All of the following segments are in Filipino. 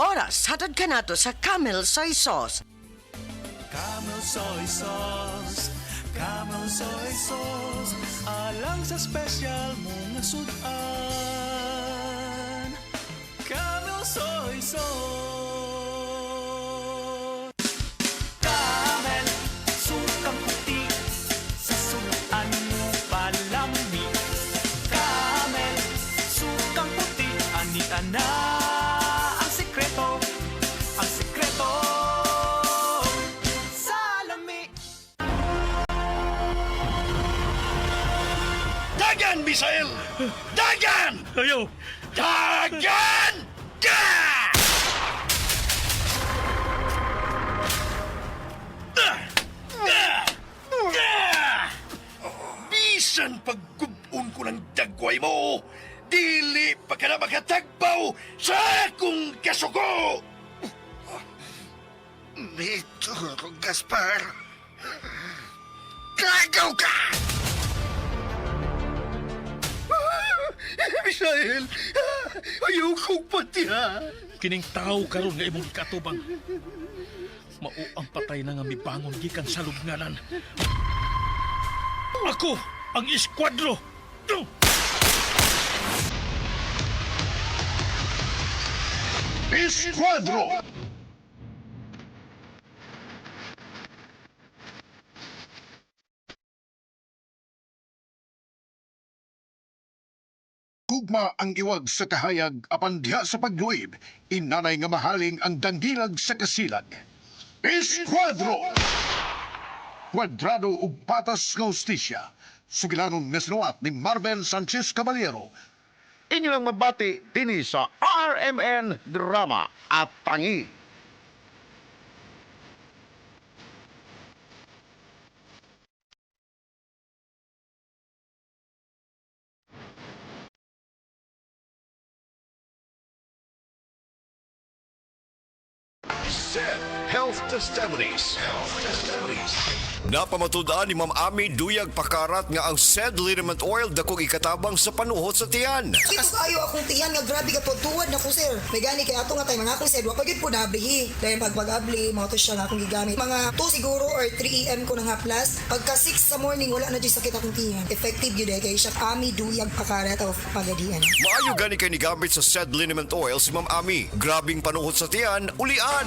oras hatod kanato sa Camel Soy Sauce. Camel soy sauce, Camel soy sauce, alang sa special mong sudan. Camel soy sauce. Camel, sukang puti, sa sudan mo palami. Camel, sukang puti, ani-ana ang sikreto, ang sikreto. Dagan, Misael! Dagan! Ayaw! Dagan! Ka! Bisan paggubun ko ng dagway mo, dili pa ka na makatagbaw sa akong kasuko! Nito, Gaspar. Gagaw ka! Misael, ayaw kong patihan. Kining tao karon nga imong katubang. Mao ang patay na nga mibangon gikan sa lubnganan. Ako ang eskwadro. Esquadro! Gugma ang iwag sa kahayag apan diha sa pagluib, inanay nga mahaling ang dangilag sa kasilag. Esquadro! Kwadrado ug patas nga hustisya. Sugilanon nga sinuwat ni Marben Sanchez Caballero. Inyo lang mabati dini sa RMN Drama at Tangi. Health Testimonies. Napamatud-an ni Ma'am Ami Duyag Pakarat nga ang said liniment oil dakong ikatabang sa panuhot sa tiyan. Kitas ayo akong tiyan nga grabe ka tuwad na ko sir. May gani kay ato nga tay mga akong said wa pagid po nablihi. Dahil pag-abli mo to siya nga akong gigamit. Mga 2 siguro or 3 AM ko na nga plus. Pagka 6 sa morning wala na jud sakit akong tiyan. Effective gyud kay siya Ami Duyag Pakarat of Pagadian. Maayo gani kay ni gamit sa said liniment oil si Ma'am Ami. Grabing panuhot sa tiyan, ulian.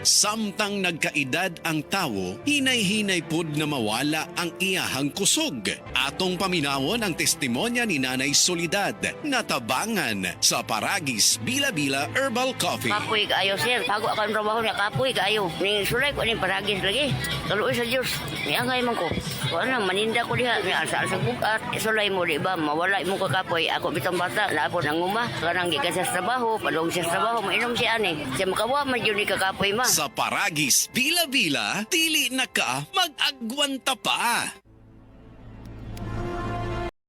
Samtang nagkaedad ang tawo, hinay-hinay pud na mawala ang iyahang kusog. Atong paminawon ang testimonya ni Nanay Solidad, natabangan sa Paragis Bila-Bila Herbal Coffee. Kapoy kaayo sir, bago ako ang trabaho niya, kapoy kaayo. Ning sulay ko ning Paragis lagi. Kaluoy sa Diyos, niangay man ko. Kung ano, maninda ko diha, asa-asa bukat. Sulay mo di ba, mawala mo ka kapoy. Ako bitang bata, lapo nang uma. Karang gikan sa trabaho, padong sa trabaho, mainom siya ani. Siya makawa man yun ni kakapoy ma. Sa Paragis Bila-Bila, dili na ka mag-agwanta pa.